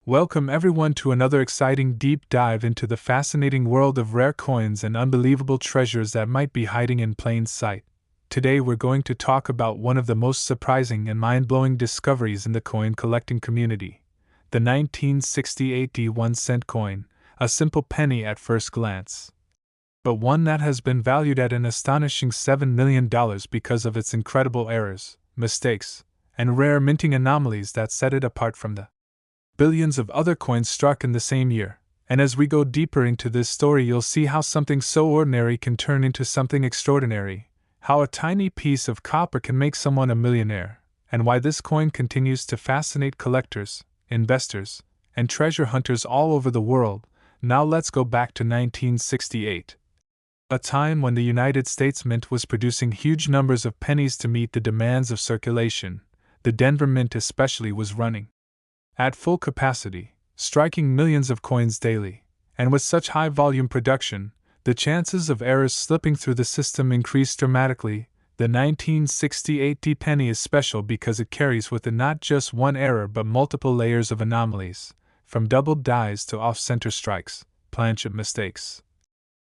Welcome everyone to another exciting deep dive into the fascinating world of rare coins and unbelievable treasures that might be hiding in plain sight. Today we're going to talk about one of the most surprising and mind-blowing discoveries in the coin collecting community. The 1968 1-cent coin, a simple penny at first glance, but one that has been valued at an astonishing $7 million because of its incredible errors, mistakes, and rare minting anomalies that set it apart from the billions of other coins struck in the same year. And as we go deeper into this story, you'll see how something so ordinary can turn into something extraordinary, how a tiny piece of copper can make someone a millionaire, and why this coin continues to fascinate collectors, investors, and treasure hunters all over the world. Now let's go back to 1968. A time when the United States Mint was producing huge numbers of pennies to meet the demands of circulation. The Denver Mint especially was running at full capacity, striking millions of coins daily, and with such high volume production, the chances of errors slipping through the system increased dramatically. The 1968 penny is special because it carries with it not just one error but multiple layers of anomalies, from doubled dies to off-center strikes, planchet mistakes,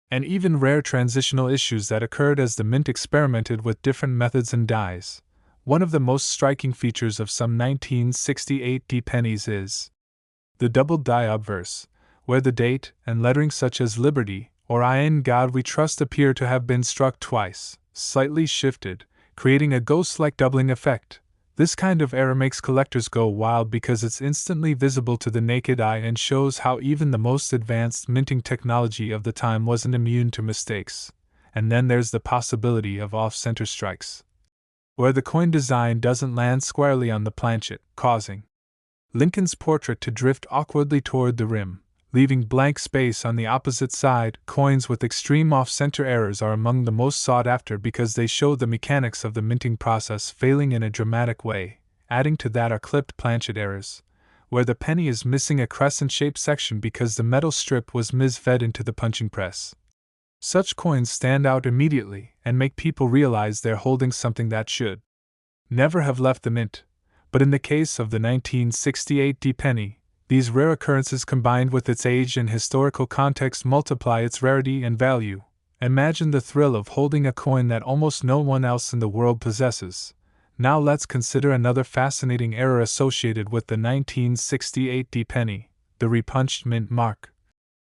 and even rare transitional issues that occurred as the Mint experimented with different methods and dies. One of the most striking features of some 1968 pennies is the double die obverse, where the date and lettering such as Liberty or In God We Trust appear to have been struck twice, slightly shifted, creating a ghost-like doubling effect. This kind of error makes collectors go wild because it's instantly visible to the naked eye and shows how even the most advanced minting technology of the time wasn't immune to mistakes. And then there's the possibility of off-center strikes, where the coin design doesn't land squarely on the planchet, causing Lincoln's portrait to drift awkwardly toward the rim, leaving blank space on the opposite side. Coins with extreme off-center errors are among the most sought after because they show the mechanics of the minting process failing in a dramatic way. Adding to that are clipped planchet errors, where the penny is missing a crescent-shaped section because the metal strip was misfed into the punching press. Such coins stand out immediately and make people realize they're holding something that should never have left the mint. But in the case of the 1968 penny, these rare occurrences combined with its age and historical context multiply its rarity and value. Imagine the thrill of holding a coin that almost no one else in the world possesses. Now let's consider another fascinating error associated with the 1968 penny, the repunched mint mark.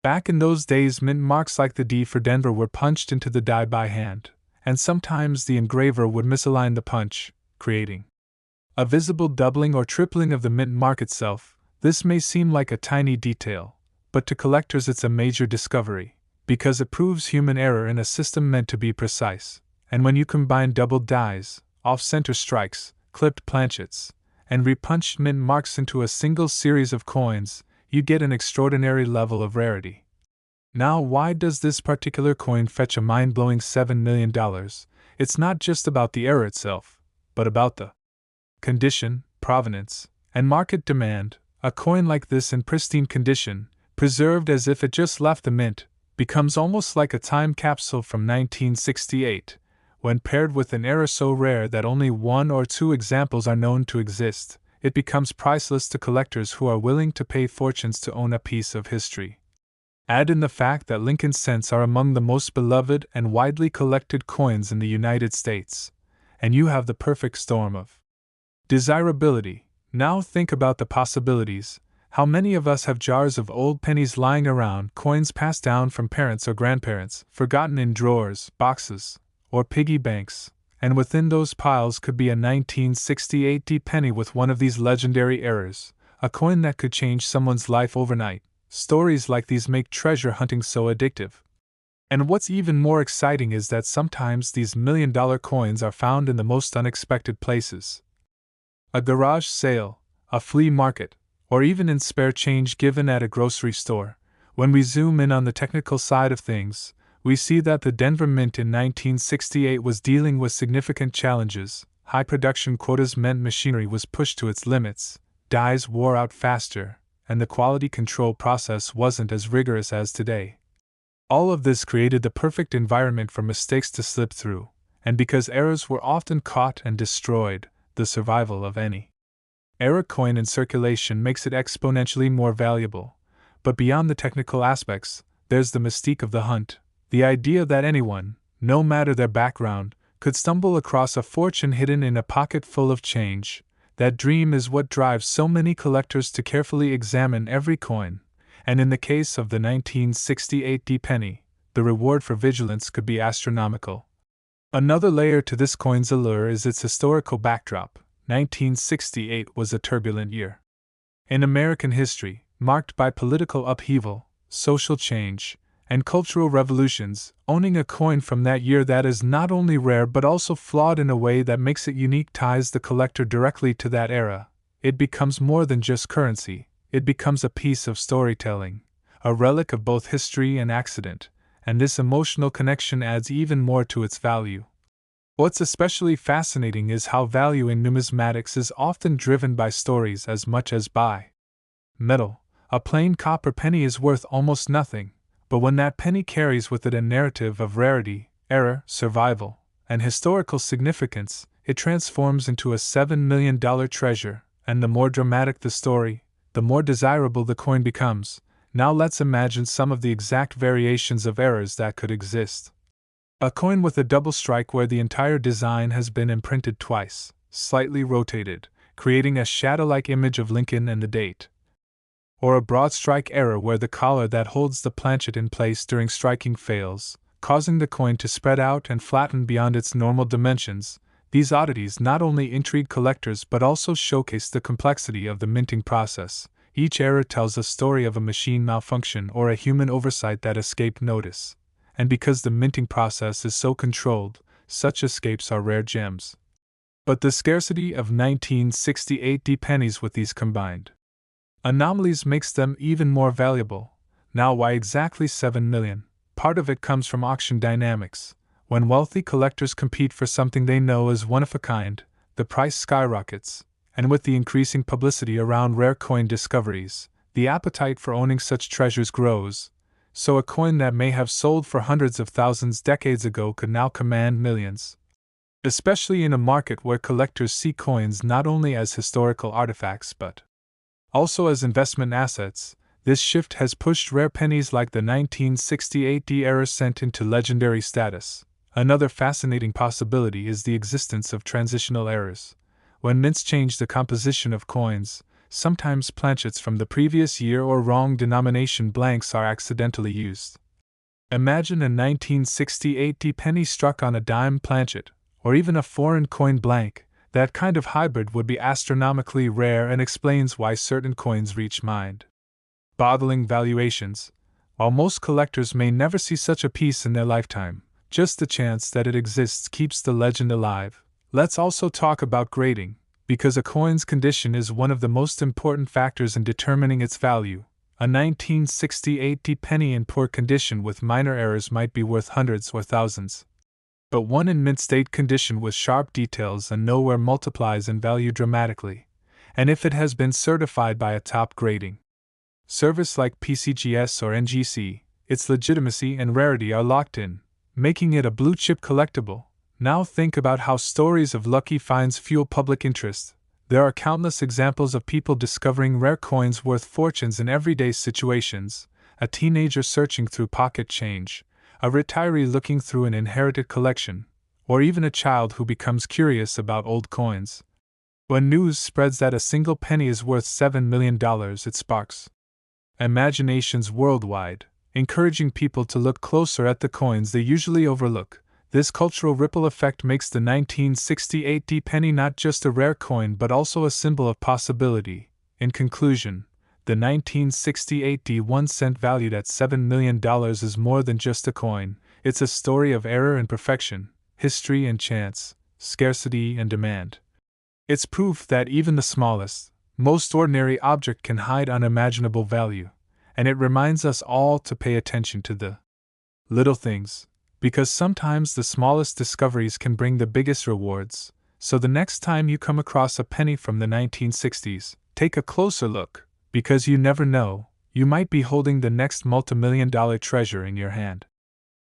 Back in those days, mint marks like the D for Denver were punched into the die by hand, and sometimes the engraver would misalign the punch, creating a visible doubling or tripling of the mint mark itself. This may seem like a tiny detail, but to collectors it's a major discovery, because it proves human error in a system meant to be precise. And when you combine doubled dies, off-center strikes, clipped planchets, and repunched mint marks into a single series of coins, you get an extraordinary level of rarity. Now, why does this particular coin fetch a mind-blowing $7 million? It's not just about the error itself, but about the condition, provenance, and market demand. A coin like this in pristine condition, preserved as if it just left the mint, becomes almost like a time capsule from 1968. When paired with an error so rare that only one or two examples are known to exist, it becomes priceless to collectors who are willing to pay fortunes to own a piece of history. Add in the fact that Lincoln cents are among the most beloved and widely collected coins in the United States, and you have the perfect storm of desirability. Now think about the possibilities. How many of us have jars of old pennies lying around, coins passed down from parents or grandparents, forgotten in drawers, boxes, or piggy banks? And within those piles could be a 1968 penny with one of these legendary errors, a coin that could change someone's life overnight. Stories like these make treasure hunting so addictive. And what's even more exciting is that sometimes these million-dollar coins are found in the most unexpected places. A garage sale, a flea market, or even in spare change given at a grocery store. When we zoom in on the technical side of things, we see that the Denver Mint in 1968 was dealing with significant challenges. High production quotas meant machinery was pushed to its limits, dies wore out faster, and the quality control process wasn't as rigorous as today. All of this created the perfect environment for mistakes to slip through, and because errors were often caught and destroyed, the survival of any Error coin in circulation makes it exponentially more valuable. But beyond the technical aspects, there's the mystique of the hunt. The idea that anyone, no matter their background, could stumble across a fortune hidden in a pocket full of change. That dream is what drives so many collectors to carefully examine every coin. And in the case of the 1968 penny, the reward for vigilance could be astronomical. Another layer to this coin's allure is its historical backdrop. 1968 was a turbulent year in American history, marked by political upheaval, social change, and cultural revolutions. Owning a coin from that year that is not only rare but also flawed in a way that makes it unique ties the collector directly to that era. It becomes more than just currency, it becomes a piece of storytelling, a relic of both history and accident, and this emotional connection adds even more to its value. What's especially fascinating is how value in numismatics is often driven by stories as much as by metal. A plain copper penny is worth almost nothing, but when that penny carries with it a narrative of rarity, error, survival, and historical significance, it transforms into a $7 million treasure, and the more dramatic the story, the more desirable the coin becomes. Now let's imagine some of the exact variations of errors that could exist. A coin with a double strike where the entire design has been imprinted twice, slightly rotated, creating a shadow-like image of Lincoln and the date. Or a broad strike error where the collar that holds the planchet in place during striking fails, causing the coin to spread out and flatten beyond its normal dimensions. These oddities not only intrigue collectors but also showcase the complexity of the minting process. Each error tells a story of a machine malfunction or a human oversight that escaped notice. And because the minting process is so controlled, such escapes are rare gems. But the scarcity of 1968 pennies with these combined anomalies makes them even more valuable. Now, why exactly 7 million? Part of it comes from auction dynamics. When wealthy collectors compete for something they know is one of a kind, the price skyrockets, and with the increasing publicity around rare coin discoveries, the appetite for owning such treasures grows. So a coin that may have sold for hundreds of thousands decades ago could now command millions. Especially in a market where collectors see coins not only as historical artifacts but also as investment assets, this shift has pushed rare pennies like the 1968 error cent into legendary status. Another fascinating possibility is the existence of transitional errors. When mints change the composition of coins, sometimes planchets from the previous year or wrong denomination blanks are accidentally used. Imagine a 1968 penny struck on a dime planchet, or even a foreign coin blank. That kind of hybrid would be astronomically rare and explains why certain coins reach mind-boggling valuations. While most collectors may never see such a piece in their lifetime, just the chance that it exists keeps the legend alive. Let's also talk about grading, because a coin's condition is one of the most important factors in determining its value. A 1968 penny in poor condition with minor errors might be worth hundreds or thousands. But one in mint state condition with sharp details and nowhere multiplies in value dramatically. And if it has been certified by a top grading service like PCGS or NGC, its legitimacy and rarity are locked in, making it a blue-chip collectible. Now think about how stories of lucky finds fuel public interest. There are countless examples of people discovering rare coins worth fortunes in everyday situations: a teenager searching through pocket change, a retiree looking through an inherited collection, or even a child who becomes curious about old coins. When news spreads that a single penny is worth $7 million, it sparks imaginations worldwide, encouraging people to look closer at the coins they usually overlook. This cultural ripple effect makes the 1968 penny not just a rare coin but also a symbol of possibility. In conclusion, the 1968 1 cent valued at $7 million is more than just a coin. It's a story of error and perfection, history and chance, scarcity and demand. It's proof that even the smallest, most ordinary object can hide unimaginable value, and it reminds us all to pay attention to the little things, because sometimes the smallest discoveries can bring the biggest rewards. So the next time you come across a penny from the 1960s, take a closer look, because you never know, you might be holding the next multimillion-dollar treasure in your hand.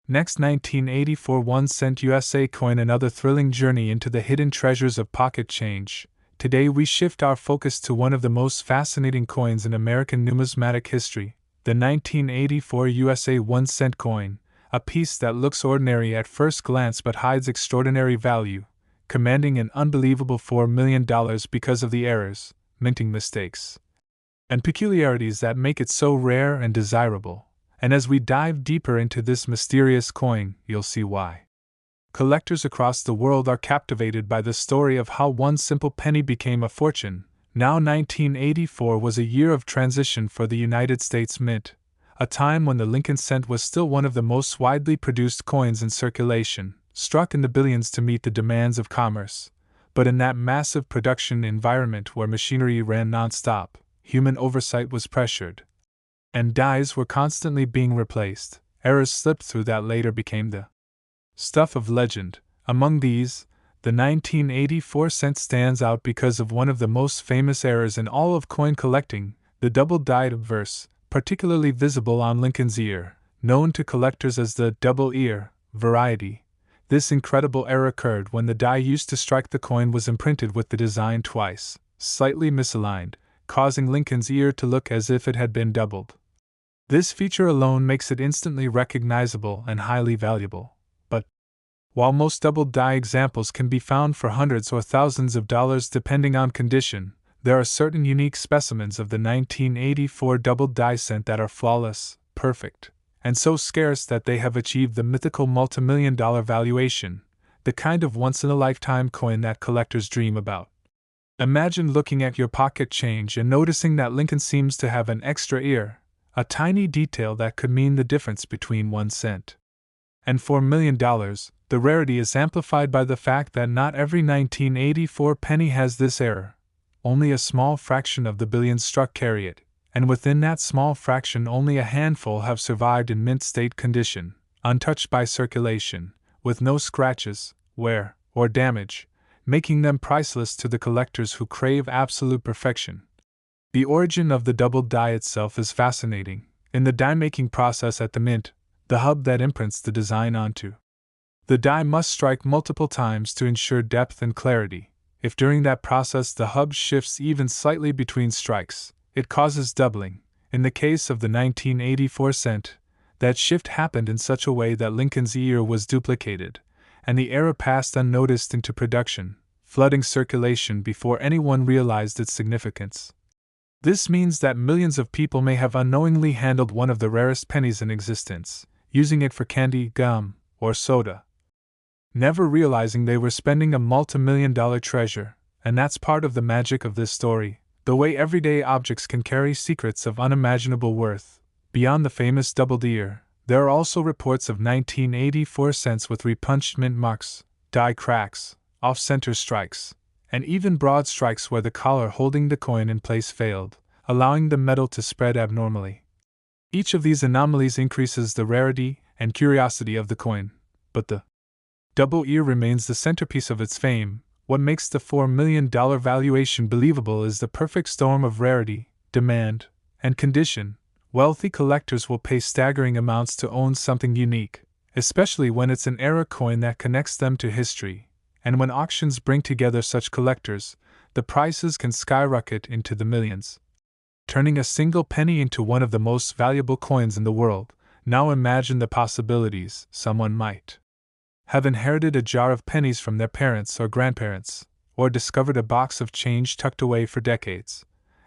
Next, 1984 1 cent USA coin, another thrilling journey into the hidden treasures of pocket change. Today we shift our focus to one of the most fascinating coins in American numismatic history, the 1984 USA 1-cent coin, a piece that looks ordinary at first glance but hides extraordinary value, commanding an unbelievable $4 million because of the errors, minting mistakes, and peculiarities that make it so rare and desirable. And as we dive deeper into this mysterious coin, you'll see why. Collectors across the world are captivated by the story of how one simple penny became a fortune. Now 1984 was a year of transition for the United States Mint, a time when the Lincoln cent was still one of the most widely produced coins in circulation, struck in the billions to meet the demands of commerce. But in that massive production environment where machinery ran non-stop, human oversight was pressured, and dies were constantly being replaced. Errors slipped through that later became the stuff of legend. Among these, the 1984 cent stands out because of one of the most famous errors in all of coin collecting, the double-dyed obverse, particularly visible on Lincoln's ear, known to collectors as the double ear variety. This incredible error occurred when the die used to strike the coin was imprinted with the design twice, slightly misaligned, causing Lincoln's ear to look as if it had been doubled. This feature alone makes it instantly recognizable and highly valuable. But while most double die examples can be found for hundreds or thousands of dollars depending on condition, there are certain unique specimens of the 1984 double die cent that are flawless, perfect, and so scarce that they have achieved the mythical multimillion-dollar valuation, the kind of once-in-a-lifetime coin that collectors dream about. Imagine looking at your pocket change and noticing that Lincoln seems to have an extra ear, a tiny detail that could mean the difference between 1 cent and $4 million. The rarity is amplified by the fact that not every 1984 penny has this error. Only a small fraction of the billions struck carry it, and within that small fraction only a handful have survived in mint state condition, untouched by circulation, with no scratches, wear, or damage, making them priceless to the collectors who crave absolute perfection. The origin of the double die itself is fascinating. In the die-making process at the mint, the hub that imprints the design onto the die must strike multiple times to ensure depth and clarity. If during that process the hub shifts even slightly between strikes, it causes doubling. In the case of the 1984 cent, that shift happened in such a way that Lincoln's ear was duplicated, and the error passed unnoticed into production, flooding circulation before anyone realized its significance. This means that millions of people may have unknowingly handled one of the rarest pennies in existence, using it for candy, gum, or soda, never realizing they were spending a multimillion-dollar treasure. And that's part of the magic of this story, the way everyday objects can carry secrets of unimaginable worth. Beyond the famous doubled ear, there are also reports of 1984 cents with repunched mint marks, die cracks, off-center strikes, and even broad strikes where the collar holding the coin in place failed, allowing the metal to spread abnormally. Each of these anomalies increases the rarity and curiosity of the coin, but the double ear remains the centerpiece of its fame. What makes the $4 million valuation believable is the perfect storm of rarity, demand, and condition. Wealthy collectors will pay staggering amounts to own something unique, especially when it's an era coin that connects them to history. And when auctions bring together such collectors, the prices can skyrocket into the millions, turning a single penny into one of the most valuable coins in the world. Now imagine the possibilities. Someone might have inherited a jar of pennies from their parents or grandparents, or discovered a box of change tucked away for decades.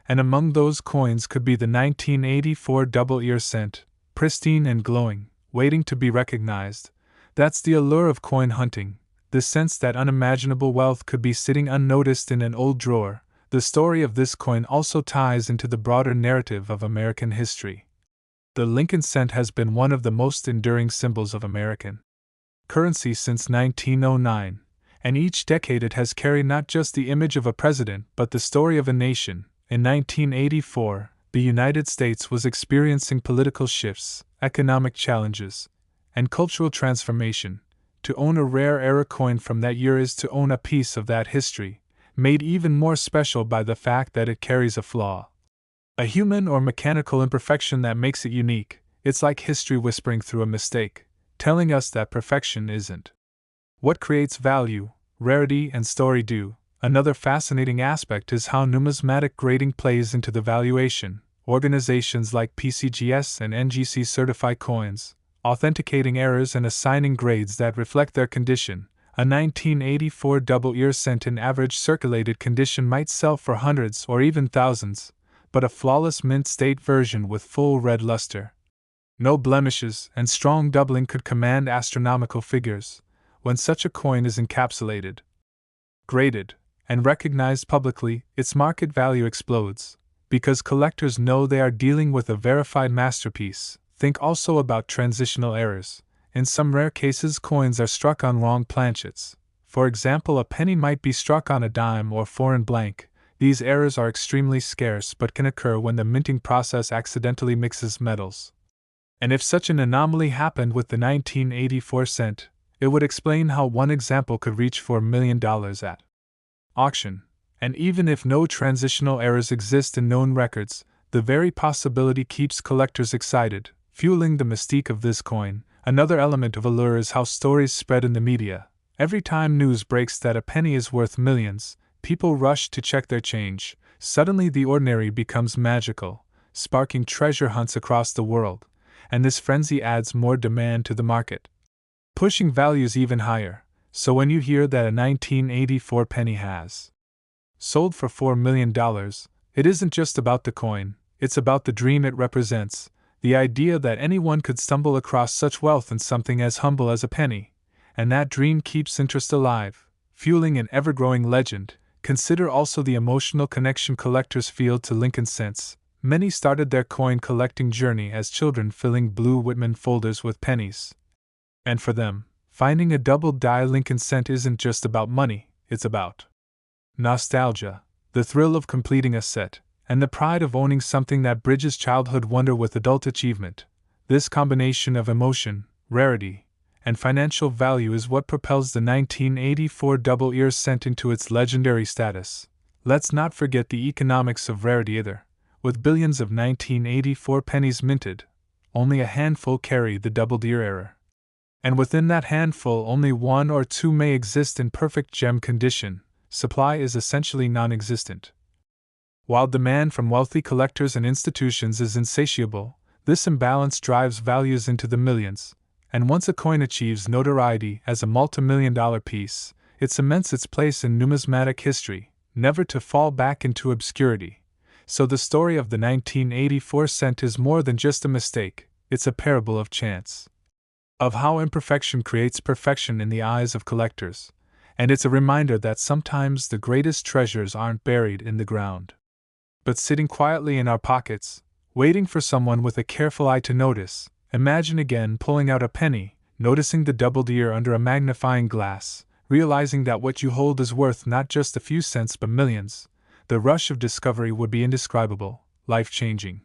And among those coins could be the 1984 double ear cent, pristine and glowing, waiting to be recognized. That's the allure of coin hunting, the sense that unimaginable wealth could be sitting unnoticed in an old drawer. The story of this coin also ties into the broader narrative of American history. The Lincoln cent has been one of the most enduring symbols of American currency since 1909, and each decade it has carried not just the image of a president but the story of a nation. In 1984, the United States was experiencing political shifts, economic challenges, and cultural transformation. To own a rare era coin from that year is to own a piece of that history, made even more special by the fact that it carries a flaw, a human or mechanical imperfection that makes it unique. It's like history whispering through a mistake, telling us that perfection isn't what creates value. Rarity and story do. Another fascinating aspect is how numismatic grading plays into the valuation. Organizations like PCGS and NGC certify coins, authenticating errors and assigning grades that reflect their condition. A 1984 double-ear cent in average circulated condition might sell for hundreds or even thousands, but a flawless mint state version with full red luster, no blemishes, and strong doubling could command astronomical figures. When such a coin is encapsulated, graded, and recognized publicly, its market value explodes, because collectors know they are dealing with a verified masterpiece. Think also about transitional errors. In some rare cases, coins are struck on wrong planchets. For example, a penny might be struck on a dime or foreign blank. These errors are extremely scarce but can occur when the minting process accidentally mixes metals. And if such an anomaly happened with the 1984 cent, it would explain how one example could reach $4 million at auction. And even if no transitional errors exist in known records, the very possibility keeps collectors excited, fueling the mystique of this coin. Another element of allure is how stories spread in the media. Every time news breaks that a penny is worth millions, people rush to check their change. Suddenly the ordinary becomes magical, sparking treasure hunts across the world, and this frenzy adds more demand to the market, pushing values even higher. So when you hear that a 1984 penny has sold for $4 million, it isn't just about the coin, it's about the dream it represents, the idea that anyone could stumble across such wealth in something as humble as a penny. And that dream keeps interest alive, fueling an ever-growing legend. Consider also the emotional connection collectors feel to Lincoln cents. Many started their coin collecting journey as children, filling blue Whitman folders with pennies. And for them, finding a double-die Lincoln cent isn't just about money, it's about nostalgia, the thrill of completing a set, and the pride of owning something that bridges childhood wonder with adult achievement. This combination of emotion, rarity, and financial value is what propels the 1984 double-ear cent into its legendary status. Let's not forget the economics of rarity either. With billions of 1984 pennies minted, only a handful carry the double-ear error. And within that handful, only one or two may exist in perfect gem condition. Supply is essentially non-existent. While demand from wealthy collectors and institutions is insatiable, this imbalance drives values into the millions. And once a coin achieves notoriety as a multimillion-dollar piece, it cements its place in numismatic history, never to fall back into obscurity. So the story of the 1984 cent is more than just a mistake, it's a parable of chance, of how imperfection creates perfection in the eyes of collectors, and it's a reminder that sometimes the greatest treasures aren't buried in the ground, but sitting quietly in our pockets, waiting for someone with a careful eye to notice. Imagine again pulling out a penny, noticing the doubled ear under a magnifying glass, realizing that what you hold is worth not just a few cents but millions. The rush of discovery would be indescribable, life-changing.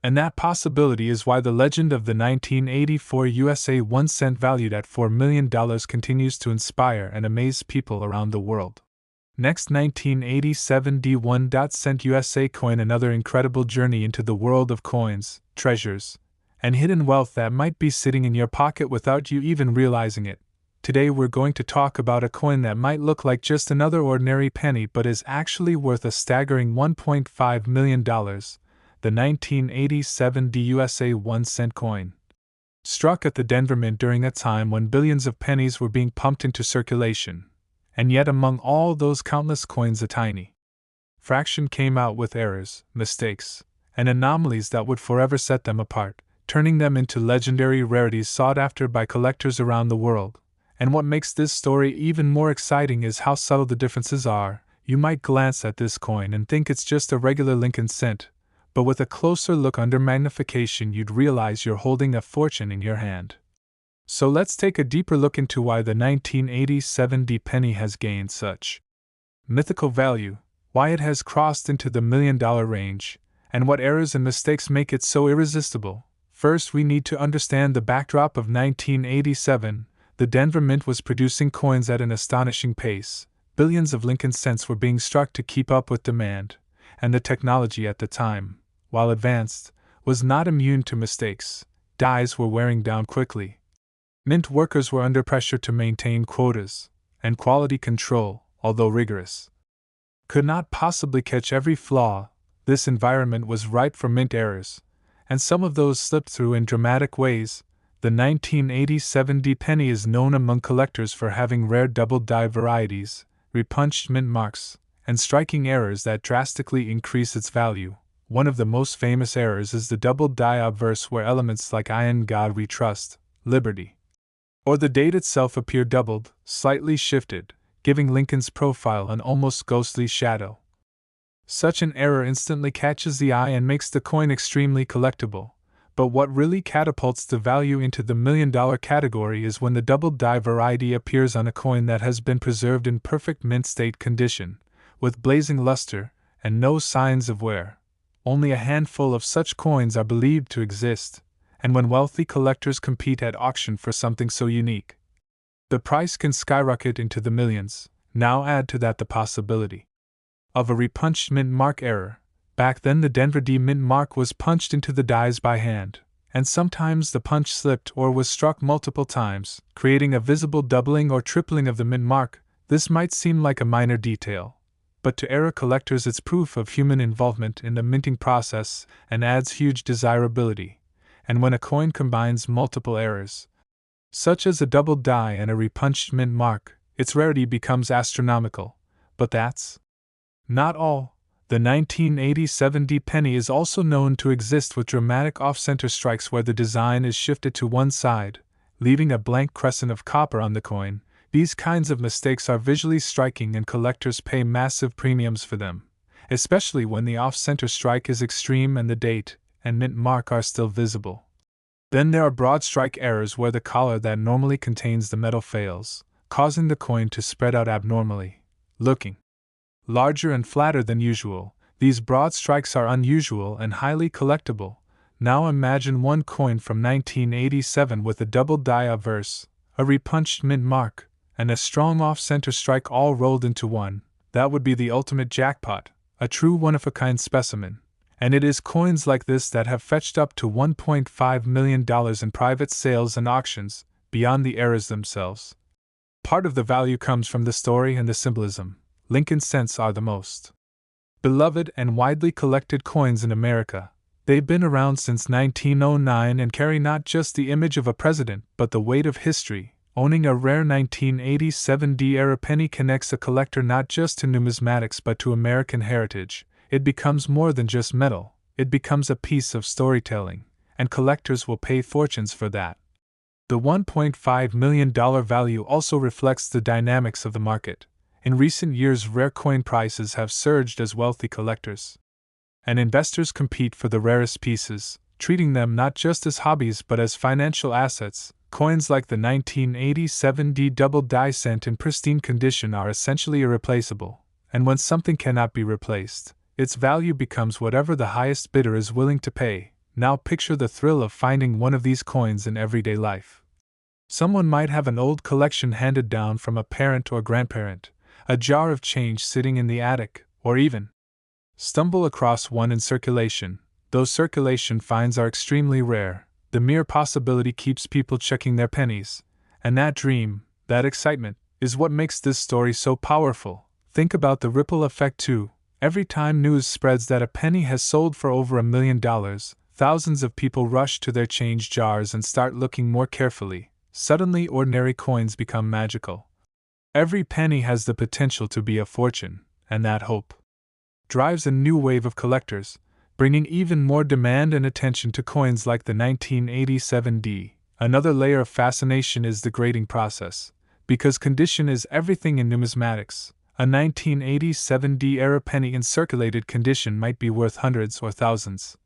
And that possibility is why the legend of the 1984 USA 1 cent valued at $4 million continues to inspire and amaze people around the world. Next, 1987 D1 cent USA coin, another incredible journey into the world of coins, treasures, and hidden wealth that might be sitting in your pocket without you even realizing it. Today we're going to talk about a coin that might look like just another ordinary penny but is actually worth a staggering $1.5 million, the 1987 USA 1 cent coin. Struck at the Denver Mint during a time when billions of pennies were being pumped into circulation. And yet among all those countless coins, a tiny fraction came out with errors, mistakes, and anomalies that would forever set them apart, turning them into legendary rarities sought after by collectors around the world. And what makes this story even more exciting is how subtle the differences are. You might glance at this coin and think it's just a regular Lincoln cent, but with a closer look under magnification you'd realize you're holding a fortune in your hand. So let's take a deeper look into why the 1987 D penny has gained such mythical value, why it has crossed into the $1 million range, and what errors and mistakes make it so irresistible. First, we need to understand the backdrop of 1987. The Denver Mint was producing coins at an astonishing pace. Billions of Lincoln cents were being struck to keep up with demand, and the technology at the time, while advanced, was not immune to mistakes. Dies were wearing down quickly. Mint workers were under pressure to maintain quotas, and quality control, although rigorous, could not possibly catch every flaw. This environment was ripe for mint errors, and some of those slipped through in dramatic ways. The 1987 D penny is known among collectors for having rare double die varieties, repunched mint marks, and striking errors that drastically increase its value. One of the most famous errors is the double die obverse, where elements like I in God we trust, liberty, or the date itself appear doubled, slightly shifted, giving Lincoln's profile an almost ghostly shadow. Such an error instantly catches the eye and makes the coin extremely collectible. But what really catapults the value into the million-dollar category is when the double die variety appears on a coin that has been preserved in perfect mint state condition, with blazing luster, and no signs of wear. Only a handful of such coins are believed to exist, and when wealthy collectors compete at auction for something so unique, the price can skyrocket into the millions. Now add to that the possibility of a repunched mint mark error. Back then the Denver D mint mark was punched into the dies by hand, and sometimes the punch slipped or was struck multiple times, creating a visible doubling or tripling of the mint mark. This might seem like a minor detail, but to error collectors it's proof of human involvement in the minting process and adds huge desirability. And when a coin combines multiple errors, such as a double die and a repunched mint mark, its rarity becomes astronomical. But that's not all. The 1987 D penny is also known to exist with dramatic off-center strikes where the design is shifted to one side, leaving a blank crescent of copper on the coin. These kinds of mistakes are visually striking and collectors pay massive premiums for them, especially when the off-center strike is extreme and the date and mint mark are still visible. Then there are broad strike errors where the collar that normally contains the metal fails, causing the coin to spread out abnormally, looking larger and flatter than usual. These broad strikes are unusual and highly collectible. Now imagine one coin from 1987 with a double die obverse, a repunched mint mark, and a strong off-center strike all rolled into one. That would be the ultimate jackpot, a true one-of-a-kind specimen. And it is coins like this that have fetched up to $1.5 million in private sales and auctions, beyond the errors themselves. Part of the value comes from the story and the symbolism. Lincoln cents are the most beloved and widely collected coins in America. They've been around since 1909 and carry not just the image of a president, but the weight of history. Owning a rare 1987 D-era penny connects a collector not just to numismatics but to American heritage. It becomes more than just metal, it becomes a piece of storytelling, and collectors will pay fortunes for that. The $1.5 million value also reflects the dynamics of the market. In recent years, rare coin prices have surged as wealthy collectors and investors compete for the rarest pieces, treating them not just as hobbies but as financial assets. Coins like the 1987 D double die cent in pristine condition are essentially irreplaceable, and when something cannot be replaced, its value becomes whatever the highest bidder is willing to pay. Now picture the thrill of finding one of these coins in everyday life. Someone might have an old collection handed down from a parent or grandparent, a jar of change sitting in the attic, or even stumble across one in circulation. Those circulation finds are extremely rare. The mere possibility keeps people checking their pennies, and that dream, that excitement, is what makes this story so powerful. Think about the ripple effect too. Every time news spreads that a penny has sold for over $1 million, thousands of people rush to their change jars and start looking more carefully. Suddenly, ordinary coins become magical. Every penny has the potential to be a fortune, and that hope drives a new wave of collectors, bringing even more demand and attention to coins like the 1987 D. Another layer of fascination is the grading process. Because condition is everything in numismatics, a 1987 D-era penny in circulated condition might be worth hundreds or thousands.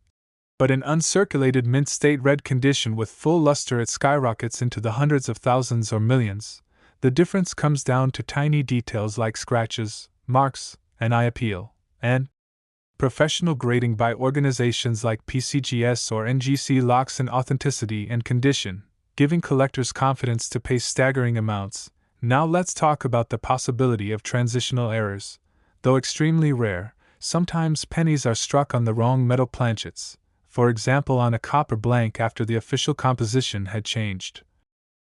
But in uncirculated mint state red condition with full luster it skyrockets into the hundreds of thousands or millions. The difference comes down to tiny details like scratches, marks, and eye appeal, and professional grading by organizations like PCGS or NGC locks in authenticity and condition, giving collectors confidence to pay staggering amounts. Now let's talk about the possibility of transitional errors. Though extremely rare, sometimes pennies are struck on the wrong metal planchets, for example on a copper blank after the official composition had changed,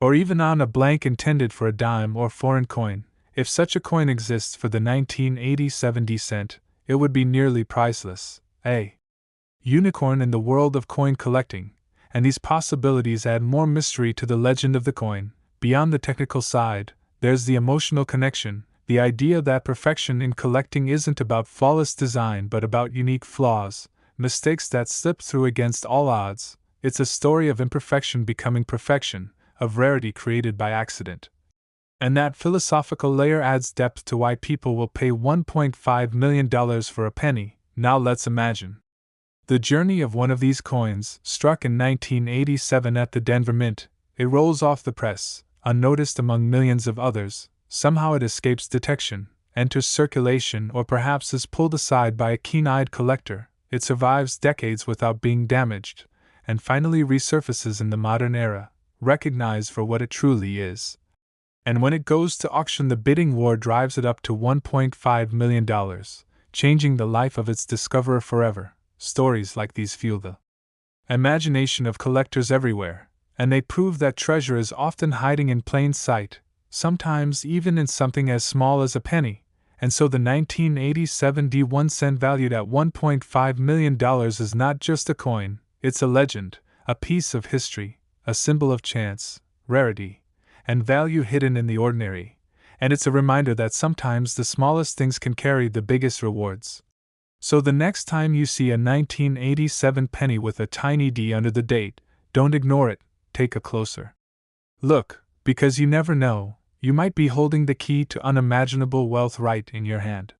or even on a blank intended for a dime or foreign coin. If such a coin exists for the 1987 cent, it would be nearly priceless. A unicorn in the world of coin collecting, and these possibilities add more mystery to the legend of the coin. Beyond the technical side, there's the emotional connection, the idea that perfection in collecting isn't about flawless design but about unique flaws, mistakes that slip through against all odds. It's a story of imperfection becoming perfection, of rarity created by accident. And that philosophical layer adds depth to why people will pay $1.5 million for a penny. Now let's imagine the journey of one of these coins, struck in 1987 at the Denver Mint. It rolls off the press, unnoticed among millions of others. Somehow it escapes detection, enters circulation, or perhaps is pulled aside by a keen-eyed collector. It survives decades without being damaged, and finally resurfaces in the modern era, recognized for what it truly is. And when it goes to auction, the bidding war drives it up to $1.5 million, changing the life of its discoverer forever. Stories like these fuel the imagination of collectors everywhere, and they prove that treasure is often hiding in plain sight, sometimes even in something as small as a penny. And so the 1987 D1 cent valued at $1.5 million is not just a coin, it's a legend, a piece of history, a symbol of chance, rarity, and value hidden in the ordinary. And it's a reminder that sometimes the smallest things can carry the biggest rewards. So the next time you see a 1987 penny with a tiny D under the date, don't ignore it, take a closer look, because you never know, you might be holding the key to unimaginable wealth right in your hand.